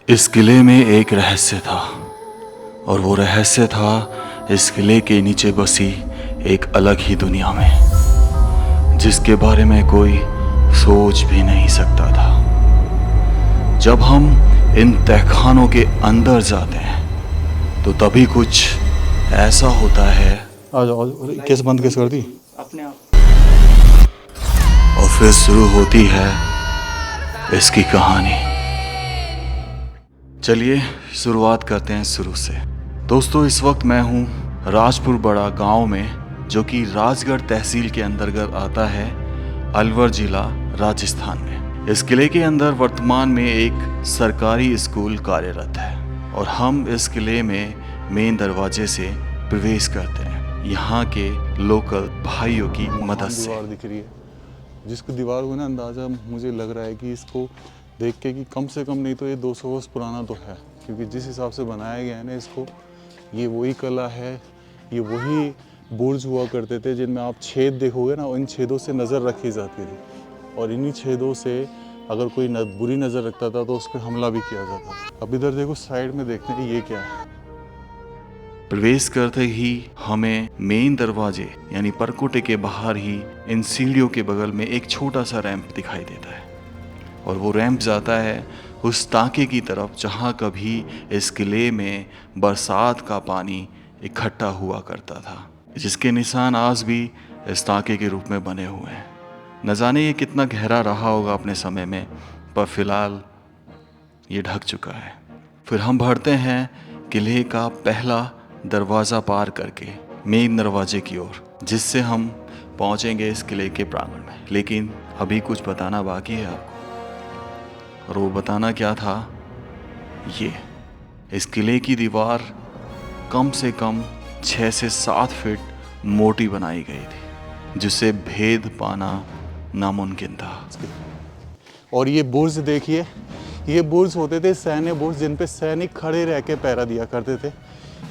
इस किले में एक रहस्य था और वो रहस्य था इस किले के नीचे बसी एक अलग ही दुनिया में, जिसके बारे में कोई सोच भी नहीं सकता था। जब हम इन तहखानों के अंदर जाते हैं तो तभी कुछ ऐसा होता है। आ जाओ, कैसे बंद कैसे कर दी अपने आप। और फिर शुरू होती है इसकी कहानी। चलिए शुरुआत करते हैं शुरू से। दोस्तों, इस वक्त मैं हूँ राजपुर बड़ा गांव में, जो कि राजगढ़ तहसील के अंतर्गत आता है, अलवर जिला, राजस्थान में। इस किले के अंदर वर्तमान में एक सरकारी स्कूल कार्यरत है और हम इस किले में मेन दरवाजे से प्रवेश करते हैं यहाँ के लोकल भाइयों की मदद से। दीवार दिख रही है, जिसको दीवार को ना अंदाज़ा मुझे लग रहा है कि इसको देख के कि कम से कम नहीं तो ये 200 वर्ष पुराना तो है, क्योंकि जिस हिसाब से बनाया गया है ना इसको, ये वही कला है, ये वही बुर्ज हुआ करते थे जिनमें आप छेद देखोगे ना, इन छेदों से नज़र रखी जाती थी और इन्हीं छेदों से अगर कोई बुरी नज़र रखता था तो उस पर हमला भी किया जाता था। अब इधर देखो, साइड में देखते हैं ये क्या है। प्रवेश करते ही हमें मेन दरवाजे यानी परकोटे के बाहर ही इन सीढ़ियों के बगल में एक छोटा सा रैंप दिखाई देता है और वो रैंप जाता है उस ताके की तरफ जहाँ कभी इस किले में बरसात का पानी इकट्ठा हुआ करता था, जिसके निशान आज भी इस ताके के रूप में बने हुए हैं। न जाने ये कितना गहरा रहा होगा अपने समय में, पर फिलहाल ये ढक चुका है। फिर हम बढ़ते हैं किले का पहला दरवाज़ा पार करके मेन दरवाजे की ओर, जिससे हम पहुंचेंगे इस किले के प्रांगण में। लेकिन अभी कुछ बताना बाकी है आपको, और वो बताना क्या था, ये इस किले की दीवार कम से कम 6 से 7 फीट मोटी बनाई गई थी, जिसे भेद पाना नामुमकिन था। और ये बुर्ज देखिए, ये बुर्ज होते थे सैन्य बुर्ज, जिन पे सैनिक खड़े रह के पहरा दिया करते थे।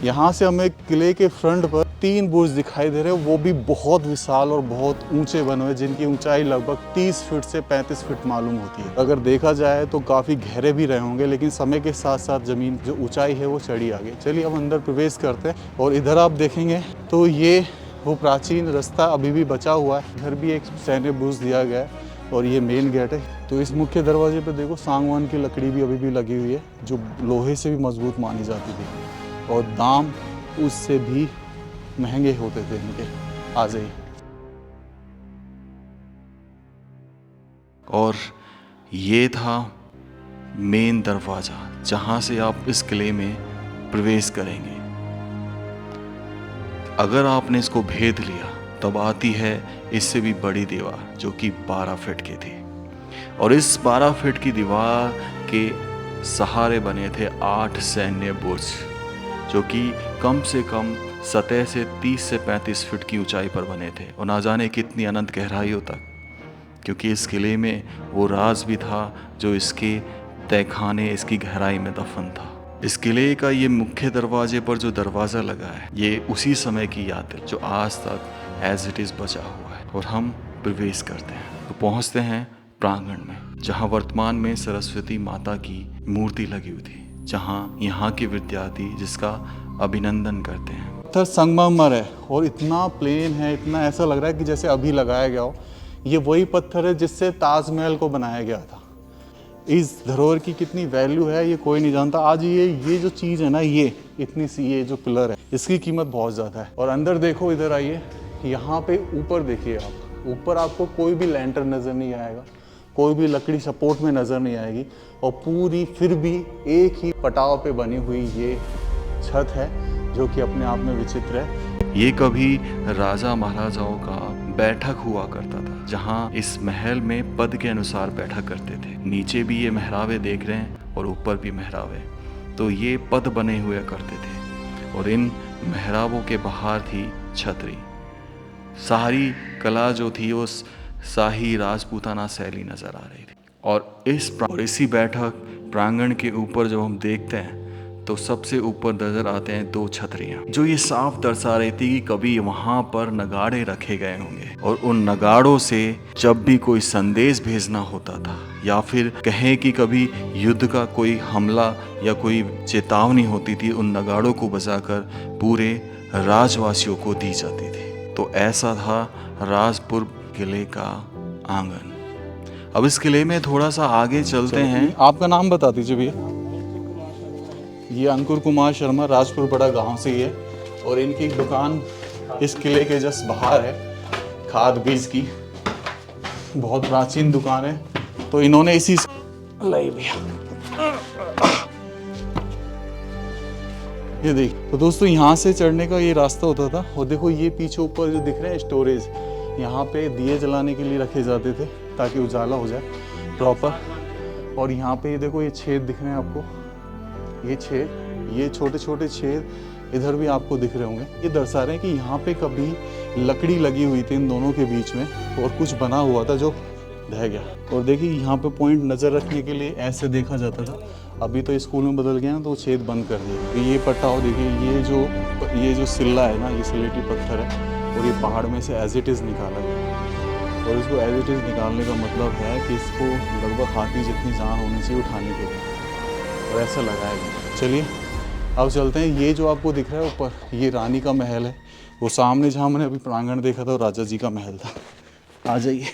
यहाँ से हमें किले के फ्रंट पर 3 बुर्ज दिखाई दे रहे हैं, वो भी बहुत विशाल और बहुत ऊंचे बने हुए, जिनकी ऊंचाई लगभग 30 फीट से 35 फीट मालूम होती है। अगर देखा जाए तो काफ़ी गहरे भी रहे होंगे, लेकिन समय के साथ साथ ज़मीन जो ऊंचाई है वो चढ़ी आ गई। चलिए अब अंदर प्रवेश करते हैं और इधर आप देखेंगे तो ये वो प्राचीन रास्ता अभी भी बचा हुआ है। इधर भी एक सैन्य बुर्ज दिया गया है और ये मेन गेट है। तो इस मुख्य दरवाजे पर देखो, सागवान की लकड़ी भी अभी भी लगी हुई है, जो लोहे से भी मजबूत मानी जाती थी और दाम उससे भी महंगे होते थे इनके आज ही। और ये था मेन दरवाज़ा जहाँ से आप इस किले में प्रवेश करेंगे। अगर आपने इसको भेद लिया तब आती है इससे भी बड़ी दीवार, जो कि 12 फीट की थी। और इस 12 फीट की दीवार के सहारे बने थे 8 सैन्य बुर्ज, जो कि कम से कम सतह से 30 से 35 फीट की ऊंचाई पर बने थे और ना जाने कितनी अनंत गहराइयों तक, क्योंकि इस किले में वो राज भी था जो इसके तहखाने, इसकी गहराई में दफन था। इस किले का ये मुख्य दरवाजे पर जो दरवाज़ा लगा है, ये उसी समय की याद है जो आज तक एज इट इज़ बचा हुआ है। और हम प्रवेश करते हैं तो पहुंचते हैं प्रांगण में, जहां वर्तमान में सरस्वती माता की मूर्ति लगी हुई थी, जहां यहाँ के विद्यार्थी जिसका अभिनंदन करते हैं। पत्थर संगमरमर है और इतना प्लेन है, इतना ऐसा लग रहा है कि जैसे अभी लगाया गया हो। ये वही पत्थर है जिससे ताजमहल को बनाया गया था। इस धरोहर की कितनी वैल्यू है ये कोई नहीं जानता। आज ये जो चीज़ है ना, ये इतनी सी, ये जो पिलर है, इसकी कीमत बहुत ज़्यादा है। और अंदर देखो, इधर आइए, यहाँ पे ऊपर देखिए आप, ऊपर आपको कोई भी लैंटर नज़र नहीं आएगा, कोई भी लकड़ी सपोर्ट में नज़र नहीं आएगी, और पूरी फिर भी एक ही पटाव पे बनी हुई ये छत है, जो कि अपने आप में विचित्र है। ये कभी राजा महाराजाओं का बैठक हुआ करता था, जहाँ इस महल में पद के अनुसार बैठा करते थे। नीचे भी ये मेहराबे देख रहे हैं और ऊपर भी मेहराबे, तो ये पद बने हुए करते थे और इन मेहराबों के बाहर थी छतरी। सारी कला जो थी वो शाही राजपूताना शैली नजर आ रही थी। और इसी बैठक प्रांगण के ऊपर जब हम देखते हैं तो सबसे ऊपर नजर आते हैं 2 छतरियां, जो ये साफ दर्शा रही थी कि कभी वहां पर नगाड़े रखे गए होंगे और उन नगाड़ों से जब भी कोई संदेश भेजना होता था या फिर कहें कि कभी युद्ध का कोई हमला या कोई चेतावनी होती थी, उन नगाड़ों को बजाकर पूरे राजवासियों को दी जाती थी। तो ऐसा था राजपुर किले का आंगन। अब इस किले में थोड़ा सा आगे चलते हैं। आपका नाम बता दीजिए भैया। ये अंकुर कुमार शर्मा राजपुर बड़ा गांव से ही है और इनकी दुकान इस किले के जस्ट बाहर है, खाद बीज की बहुत प्राचीन दुकान है। तो इन्होंने इसी लाई भैया, ये देख। तो दोस्तों यहाँ से चढ़ने का ये रास्ता होता था और देखो ये पीछे ऊपर जो दिख रहे हैं स्टोरेज, यहाँ पे दिए जलाने के लिए रखे जाते थे ताकि उजाला हो जाए प्रॉपर। और यहाँ पे ये देखो ये छेद दिख रहे हैं आपको, ये छेद, ये छोटे छोटे छेद इधर भी आपको दिख रहे होंगे। ये दर्शा रहे हैं कि यहाँ पे कभी लकड़ी लगी हुई थी इन दोनों के बीच में और कुछ बना हुआ था जो ढह गया। और देखिए यहाँ पे पॉइंट नज़र रखने के लिए ऐसे देखा जाता था, अभी तो स्कूल में बदल गया तो छेद बंद कर दिए। तो ये पट्टा हो, देखिए ये जो सिल्ला है ना, ये सिलेटी पत्थर है और ये पहाड़ में से एज इट इज़ निकाला गया। और इसको एज इट इज़ निकालने का मतलब है कि इसको लगभग हाथी जितनी जान होनी चाहिए उठाने के लिए, और ऐसा लगाया गया। चलिए अब चलते हैं। ये जो आपको दिख रहा है ऊपर, ये रानी का महल है। वो सामने जहाँ मैंने अभी प्रांगण देखा था वो राजा जी का महल था। आ जाइए।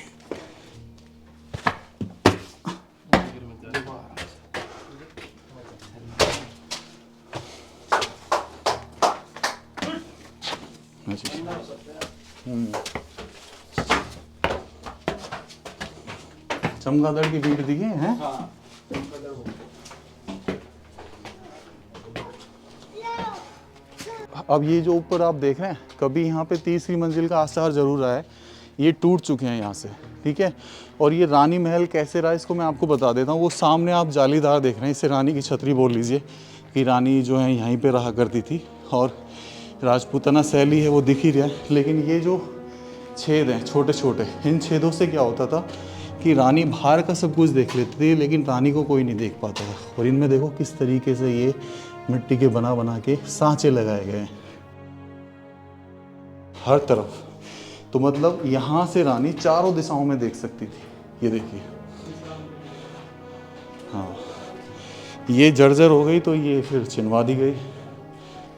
चमगादड़ की भीड़ दिखे हैं। अब ये जो ऊपर आप देख रहे हैं, कभी यहाँ पे तीसरी मंजिल का आसार जरूर रहा है, ये टूट चुके हैं यहाँ से, ठीक है। और ये रानी महल कैसे रहा इसको मैं आपको बता देता हूँ। वो सामने आप जालीदार देख रहे हैं, इसे रानी की छतरी बोल लीजिए कि रानी जो है यहीं पे रहा करती थी और राजपूताना शैली है वो दिख ही रहा है। लेकिन ये जो छेद हैं छोटे छोटे, इन छेदों से क्या होता था कि रानी बाहर का सब कुछ देख लेती थी लेकिन रानी को कोई नहीं देख पाता था। और इनमें देखो किस तरीके से ये मिट्टी के बना के सांचे लगाए गए हैं हर तरफ। तो मतलब यहाँ से रानी चारों दिशाओं में देख सकती थी। ये देखिए, हाँ, ये जर्जर हो गई तो ये फिर चिनवा दी गई।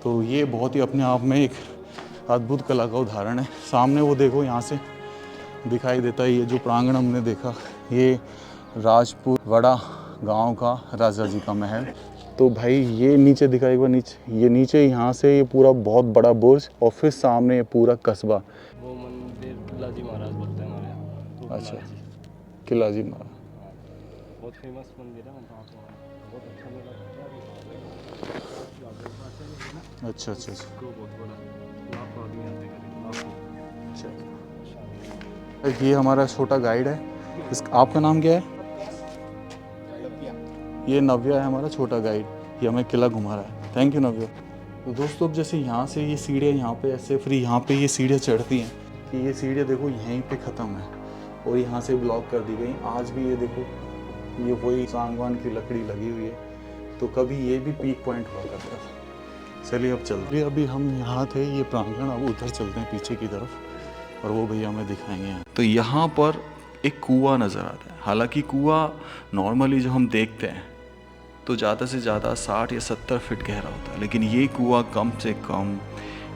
तो ये बहुत ही अपने आप में एक अद्भुत कला का उदाहरण है। सामने वो देखो यहाँ से दिखाई देता है, ये जो प्रांगण हमने देखा, ये राजपुर वड़ा गांव का राजा जी का महल। तो भाई ये नीचे दिखाई, एक बार नीचे, ये नीचे यहाँ से ये पूरा बहुत बड़ा बुर्ज और फिर सामने ये पूरा कस्बा। वो मंदिर किलाजी महाराज बोलते हैं हमारे यहाँ। तो अच्छा, किलाजी महाराज बहुत फेमस मंदिर है, बहुत अच्छा मेला लगता है। अच्छा अच्छा अच्छा बहुत बड़ा, लाखों आदमी आते हैं, लाखों। ये हमारा छोटा गाइड है। आपका नाम क्या है? ये नव्या है हमारा छोटा गाइड, ये हमें किला घुमा रहा है। थैंक यू नव्या। तो दोस्तों अब जैसे यहाँ से ये सीढ़ियाँ यहाँ पे ऐसे फ्री यहाँ पे ये सीढ़ियाँ चढ़ती हैं कि ये सीढ़ियाँ देखो यहीं पे ख़त्म है और यहाँ से ब्लॉक कर दी गई। आज भी ये देखो, ये वही सागवान की लकड़ी लगी हुई है। तो कभी ये भी पीक पॉइंट हुआ करता था। चलिए अब चलते हैं। अभी हम यहाँ थे ये प्रांगण, अब उधर चलते हैं पीछे की तरफ और वो भैया हमें दिखाएंगे। तो यहाँ पर एक कुआं नज़र आता है। हालांकि कुआं नॉर्मली जो हम देखते हैं तो ज़्यादा से ज़्यादा 60 या 70 फीट गहरा होता है, लेकिन ये कुआं कम से कम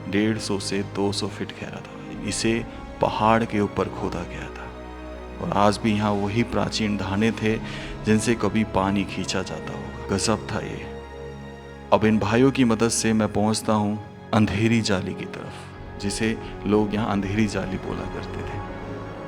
150 से 200 फीट गहरा था। इसे पहाड़ के ऊपर खोदा गया था और आज भी यहाँ वही प्राचीन ढाने थे जिनसे कभी पानी खींचा जाता होगा। गजब था ये। अब इन भाइयों की मदद से मैं पहुँचता हूँ अंधेरी जाली की तरफ, जिसे लोग यहाँ अंधेरी जाली बोला करते थे,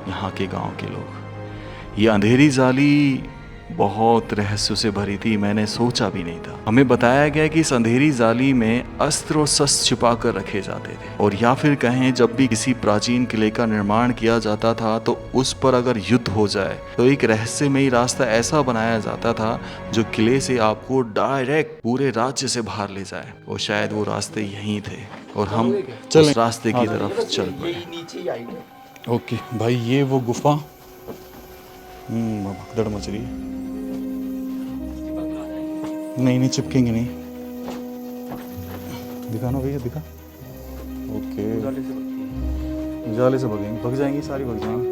यहाँ के गांव के लोग। ये अंधेरी जाली बहुत रहस्य से भरी थी, मैंने सोचा भी नहीं था। हमें बताया गया कि इस अंधेरी जाली में अस्त्र और शस्त्र छिपा कर रखे जाते थे, और या फिर कहें जब भी किसी प्राचीन किले का निर्माण किया जाता था तो उस पर अगर युद्ध हो जाए तो एक रहस्यमयी रास्ता ऐसा बनाया जाता था जो किले से आपको डायरेक्ट पूरे राज्य से बाहर ले जाए। और शायद वो रास्ते यहीं थे और हम उस रास्ते की तरफ चल पड़े। ओके भाई, ये वो गुफा भगदड़ मच रही है। नहीं चिपकेंगे नहीं। दिखा ना भैया, दिखा। ओके, उजाले से भगेंगे, भग जाएंगी सारी, भग जाएंगी।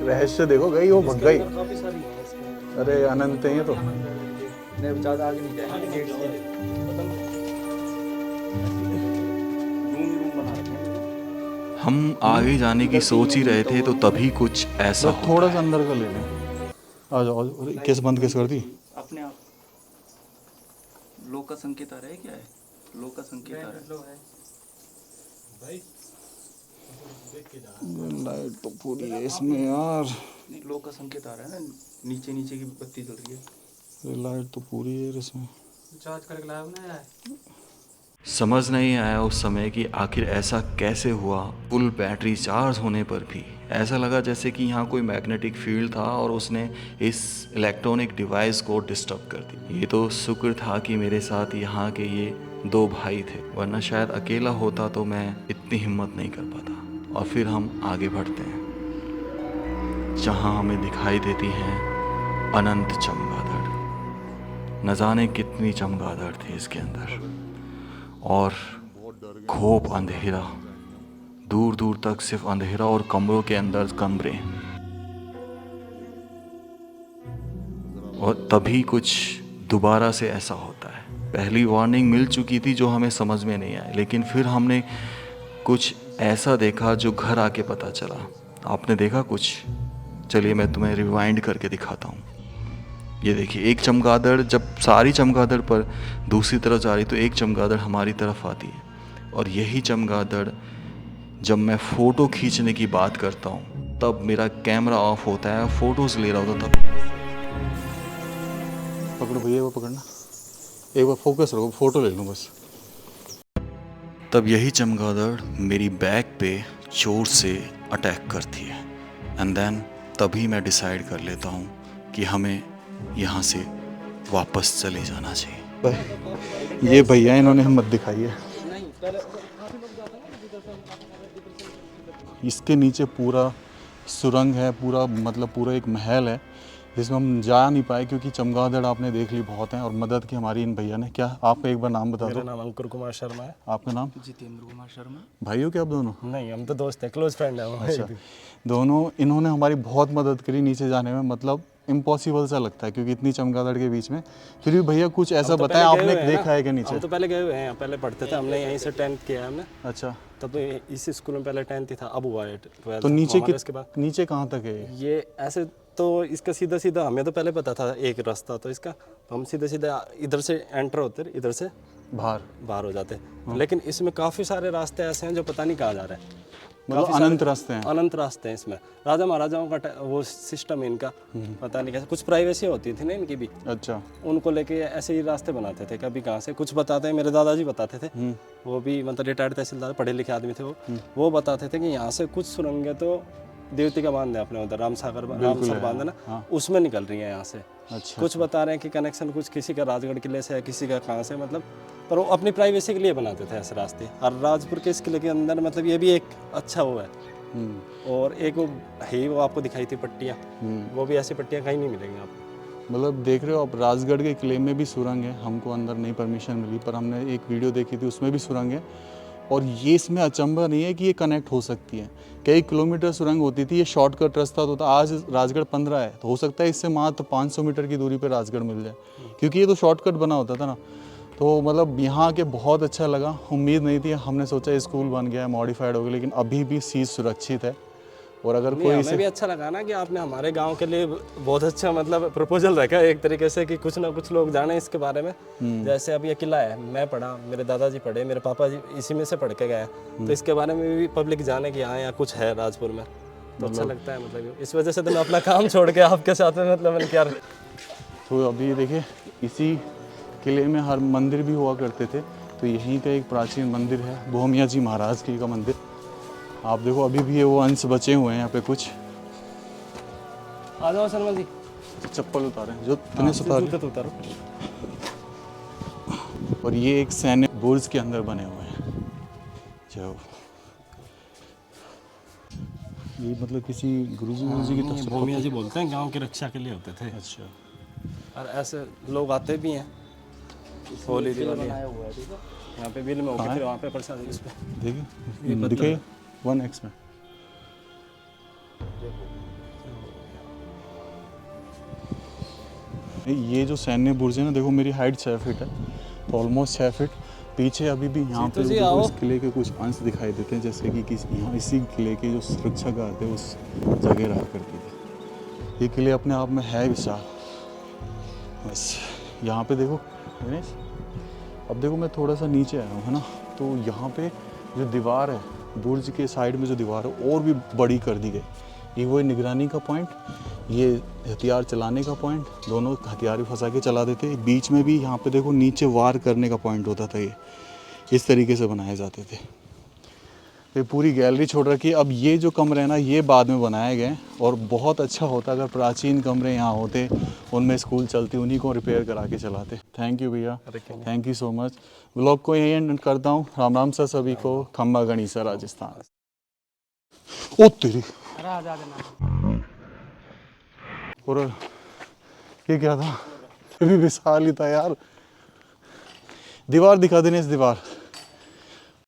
रहस्य देखो गई, वो भग गई। काफी सारी है इसके। अरे अनंत है ये तो। नहीं ज्यादा आगे नहीं जाएंगे, गेट से रूम बना रखे हैं। हम आगे जाने की सोच ही रहे थे तो तभी कुछ ऐसा तो थोड़ा सा अंदर का ले लें। आ जाओ, कैसे बंद कैसे कर दी? अपने आप लोक का संकेत आ रहा है, क्या है लोक का संकेत आ रहा है? लाइट तो पूरी है इसमें यार। नहीं, लोक का संकेत आ रहा है ना, नीचे नीचे की बत्ती जल रही है। लाइट तो पूरी है इसमें। चार्ज करके लाया ना यार। समझ नहीं आया उस समय कि आखिर ऐसा कैसे हुआ। फुल बैटरी चार्ज होने पर भी ऐसा लगा जैसे कि यहाँ कोई मैग्नेटिक फील्ड था और उसने इस इलेक्ट्रॉनिक डिवाइस को डिस्टर्ब कर दी। ये तो शुक्र था कि मेरे साथ यहाँ के ये 2 भाई थे, वरना शायद अकेला होता तो मैं इतनी हिम्मत नहीं कर पाता। और फिर हम आगे बढ़ते हैं जहाँ हमें दिखाई देती हैं अनंत चमगादड़। न जाने कितनी चमगादड़ थी इसके अंदर, और खूब अंधेरा, दूर दूर तक सिर्फ अंधेरा और कमरों के अंदर कमरे। और तभी कुछ दोबारा से ऐसा होता है। पहली वार्निंग मिल चुकी थी जो हमें समझ में नहीं आई, लेकिन फिर हमने कुछ ऐसा देखा जो घर आके पता चला। आपने देखा कुछ? चलिए मैं तुम्हें रिवाइंड करके दिखाता हूँ। ये देखिए, एक चमगादड़ जब सारी चमगादड़ पर दूसरी तरफ जा रही तो एक चमगादड़ हमारी तरफ आती है। और यही चमगादड़ जब मैं फ़ोटो खींचने की बात करता हूँ तब मेरा कैमरा ऑफ होता है, फ़ोटोज़ ले रहा होता तब। पकड़ो भैया, वो पकड़ना, एक बार फोकस रखो, फोटो ले लूँ बस। तब यही चमगादड़ मेरी बैक पे जोर से अटैक करती है। एंड देन तभी मैं डिसाइड कर लेता हूँ कि हमें यहाँ से वापस चले जाना चाहिए। ये भैया इन्होंने हिम्मत दिखाई है। इसके नीचे पूरा सुरंग है, पूरा मतलब पूरा एक महल है जिसमें हम जा नहीं पाए क्योंकि चमगादड़ आपने देख ली बहुत हैं। और मदद की हमारी इन भैया ने। क्या आपका एक बार नाम बता मेरा दो? नाम अंकुर कुमार शर्मा है। आपका नाम? जितेंद्र कुमार शर्मा। भाई हो क्या आप दोनों? नहीं, हम तो दोस्त हैं, क्लोज फ्रेंड है। अच्छा, दोनों इन्होंने हमारी बहुत मदद करी नीचे जाने में। मतलब इम्पॉसिबल सा लगता है क्योंकि इतनी चमगादड़ के बीच में। फिर भी भैया कुछ ऐसा बताएं, आपने देखा है कि नीचे? हम तो पहले गए हुए हैं, पहले पढ़ते थे, हमने यहीं से 10th किया है हमने। अच्छा, तब तो इस स्कूल में पहले 10th ही था, अब हुआ है 12th। तो नीचे इसके बाद नीचे कहाँ तक है? ये ऐसे तो इसका सीधा सीधा हमें तो पहले पता था एक रास्ता तो इसका, तो हम सीधे सीधे इधर से एंटर होते, इधर से बाहर हो जाते। लेकिन इसमें काफ़ी सारे रास्ते ऐसे हैं जो पता नहीं कहाँ जा रहे हैं। मतलब अनंत रास्ते हैं। अनंत रास्ते हैं इसमें। राजा महाराजाओं का वो सिस्टम है इनका, पता नहीं कैसे। कुछ प्राइवेसी होती थी ना इनकी भी। अच्छा, उनको लेके ऐसे ही रास्ते बनाते थे, कभी कहाँ से कुछ बताते हैं। मेरे दादाजी बताते थे, वो भी मतलब रिटायर्ड तहसीलदार, पढ़े लिखे आदमी थे वो बताते थे कि यहाँ से कुछ सुरंगें तो देवती का बांध है अपने उधर, रामसागर बांध है ना, उसमें निकल रही है यहाँ से। अच्छा, कुछ बता रहे हैं कि कनेक्शन कुछ किसी का राजगढ़ किले से है, किसी का कहाँ से, मतलब पर वो अपनी प्राइवेसी के लिए बनाते थे ऐसे रास्ते। और राजपुर के इस किले के अंदर मतलब ये भी एक अच्छा वो है। और एक वो है, वो आपको दिखाई थी पट्टियाँ, वो भी ऐसी पट्टियाँ कहीं नहीं मिलेंगी आपको। मतलब देख रहे हो आप, राजगढ़ के किले में भी सुरंग है। हमको अंदर नहीं परमिशन मिली, पर हमने एक वीडियो देखी थी उसमें भी सुरंग है। और ये इसमें अचंभा नहीं है कि ये कनेक्ट हो सकती है। कई किलोमीटर सुरंग होती थी, ये शॉर्टकट रास्ता तो था। आज राजगढ़ 15 है, तो हो सकता है इससे मात्र 500 मीटर की दूरी पर राजगढ़ मिल जाए, क्योंकि ये तो शॉर्टकट बना होता था ना। तो मतलब यहाँ के बहुत अच्छा लगा। उम्मीद नहीं थी, हमने सोचा स्कूल बन गया है, मॉडिफाइड हो गया, लेकिन अभी भी चीज़ सुरक्षित है। और अगर कोई हमें भी अच्छा लगा ना कि आपने हमारे गांव के लिए बहुत अच्छा मतलब प्रपोजल रखा एक तरीके से कि कुछ ना कुछ लोग जाने इसके बारे में। जैसे अब ये किला है, मैं पढ़ा, मेरे दादाजी पढ़े, मेरे पापा जी इसी में से पढ़ के गए, तो इसके बारे में भी पब्लिक जाने कि हाँ यहाँ कुछ है राजपुर में, तो अच्छा लगता है। मतलब इस वजह से तो मैं अपना काम छोड़ के आपके साथ में मतलब मैंने क्या। तो अभी देखिए, इसी किले में हर मंदिर भी हुआ करते थे। तो यहीं का एक प्राचीन मंदिर है, भोमिया जी महाराज की का मंदिर। आप देखो अभी भी ये वो अंश बचे हुए हैं यहाँ पे कुछ। आ जाओ शर्मा जी, चप्पल उतारे जो तूने उतारो। और ये एक सैन्य बुर्ज के अंदर बने हुए हैं जो ये मतलब किसी गुरुजी की तरफ से। भूमिया जी बोलते हैं गांव की रक्षा के लिए होते थे। अच्छा, और ऐसे लोग आते भी हैं होली दिवाली यहाँ पे बिल में होके फिर वहाँ पे प्रसाद इस पे देखिए दिखे 1x में। ये जो सैन्य बुर्ज है ना, देखो मेरी हाइट 6 फीट है, तो ऑलमोस्ट 6 फीट। पीछे अभी भी यहाँ पे देखो इस किले के कुछ अंश दिखाई देते हैं, जैसे कि यहाँ इसी किले के जो सुरक्षा गार्ड थे उस जगह रहा करते थे। ये किले अपने आप में है विशाल। बस यहाँ पे देखो दिनेश, अब देखो मैं थोड़ा सा नीचे आया हूँ है ना, तो यहाँ पे जो दीवार है बुर्ज के साइड में, जो दीवार है और भी बड़ी कर दी गई। ये वो निगरानी का पॉइंट, ये हथियार चलाने का पॉइंट, दोनों हथियार भी फंसा के चला देते। बीच में भी यहाँ पे देखो नीचे वार करने का पॉइंट होता था। ये इस तरीके से बनाए जाते थे। ये पूरी गैलरी छोड़ रखी है। अब ये जो कमरे हैं ना, ये बाद में बनाए गए, और बहुत अच्छा होता अगर प्राचीन कमरे यहाँ होते, उनमें स्कूल चलती, उन्हीं को रिपेयर करा के चलाते। थैंक यू भैया, thank you so much. Vlog को यही एंड करता हूँ। राम राम सर सभी को। खम्बा गणिसा राजस्थान। ओ तेरी, और ये क्या था? ये भी विशाल ही था यार। दीवार दिखा देने इस दीवार